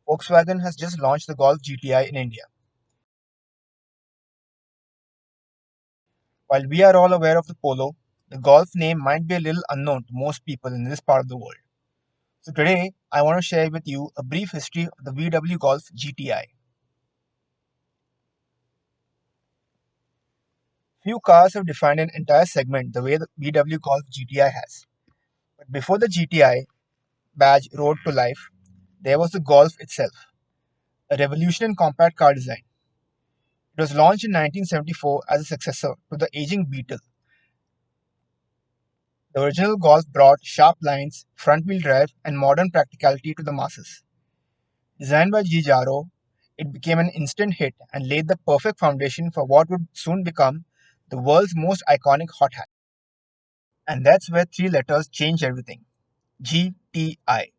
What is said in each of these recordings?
Volkswagen has just launched the Golf GTI in India. While we are all aware of the Polo, the Golf name might be a little unknown to most people in this part of the world. So today, I want to share with you a brief history of the VW Golf GTI. Few cars have defined an entire segment the way the VW Golf GTI has. But before the GTI badge rode to life, there was the Golf itself, a revolution in compact car design. It was launched in 1974 as a successor to the aging Beetle. The original Golf brought sharp lines, front-wheel drive, and modern practicality to the masses. Designed by Giugiaro, it became an instant hit and laid the perfect foundation for what would soon become the world's most iconic hot hatch. And that's where three letters changed everything. GTI,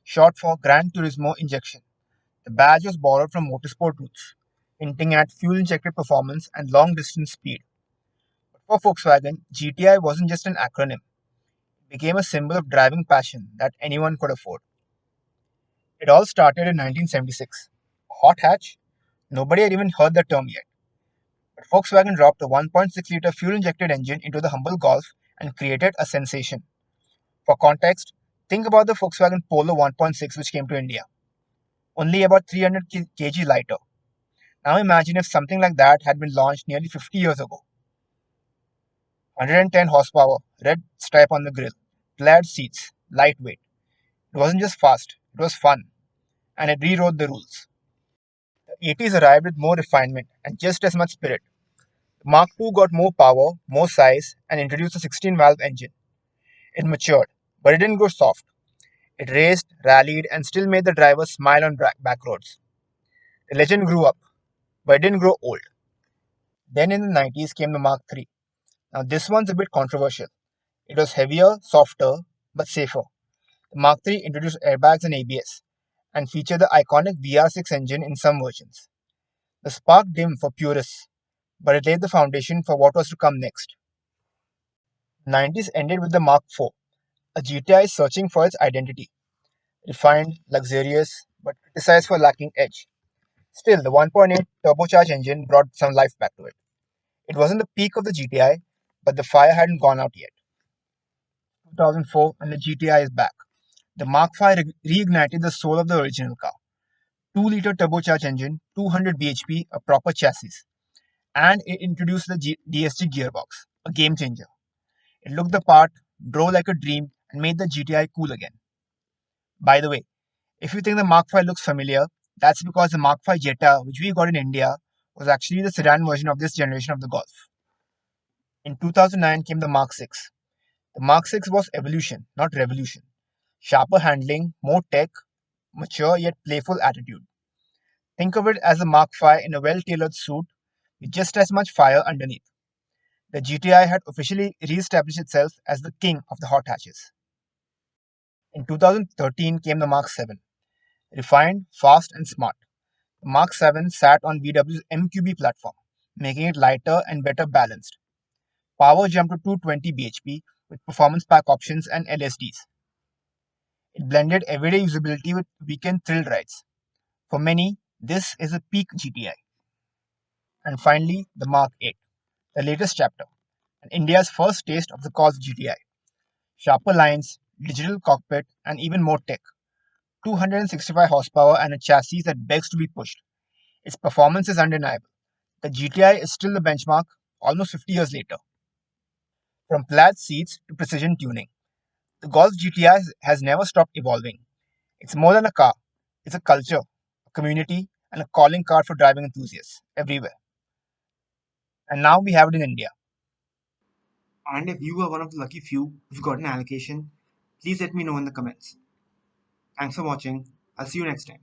short for Gran Turismo Injection. The badge was borrowed from motorsport roots, hinting at fuel-injected performance and long-distance speed. But for Volkswagen, GTI wasn't just an acronym. It became a symbol of driving passion that anyone could afford. It all started in 1976. Hot hatch? Nobody had even heard the term yet. But Volkswagen dropped a 1.6-liter fuel-injected engine into the humble Golf and created a sensation. For context, think about the Volkswagen Polo 1.6 which came to India. Only about 300 kg lighter. Now imagine if something like that had been launched nearly 50 years ago. 110 horsepower, red stripe on the grille, plaid seats, lightweight. It wasn't just fast, it was fun, and it rewrote the rules. The 80s arrived with more refinement and just as much spirit. The Mark II got more power, more size, and introduced a 16-valve engine. It matured, but it didn't go soft. It raced, rallied, and still made the drivers smile on back roads. The legend grew up, but it didn't grow old. Then in the 90s came the Mark III. Now this one's a bit controversial. It was heavier, softer, but safer. The Mark III introduced airbags and ABS, and featured the iconic VR6 engine in some versions. The spark dimmed for purists, but it laid the foundation for what was to come next. The 90s ended with the Mark IV, a GTI searching for its identity. Refined, luxurious, but criticized for lacking edge. Still, the 1.8 turbocharged engine brought some life back to it. It wasn't the peak of the GTI, but the fire hadn't gone out yet. 2004 and the GTI is back. The Mark V reignited the soul of the original car. 2-liter turbocharged engine, 200 bhp, a proper chassis. And it introduced the DSG gearbox, a game changer. It looked the part, drove like a dream, and made the GTI cool again. By the way, if you think the Mark V looks familiar, that's because the Mark V Jetta, which we got in India, was actually the sedan version of this generation of the Golf. In 2009 came the Mark VI. The Mark VI was evolution, not revolution. Sharper handling, more tech, mature yet playful attitude. Think of it as a Mark V in a well-tailored suit with just as much fire underneath. The GTI had officially re-established itself as the king of the hot hatches. In 2013 came the Mark VII. Refined, fast and smart. The Mark VII sat on VW's MQB platform, making it lighter and better balanced. Power jumped to 220 bhp with performance pack options and LSDs. It blended everyday usability with weekend thrill rides. For many, this is a peak GTI. And finally, the Mark 8, the latest chapter, and India's first taste of the Golf GTI. Sharper lines, digital cockpit, and even more tech. 265 horsepower and a chassis that begs to be pushed. Its performance is undeniable. The GTI is still the benchmark almost 50 years later. From plaid seats to precision tuning, the Golf GTI has never stopped evolving. It's more than a car, it's a culture, a community, and a calling card for driving enthusiasts everywhere. And now we have it in India. And if you are one of the lucky few who've got an allocation, please let me know in the comments. Thanks for watching. I'll see you next time.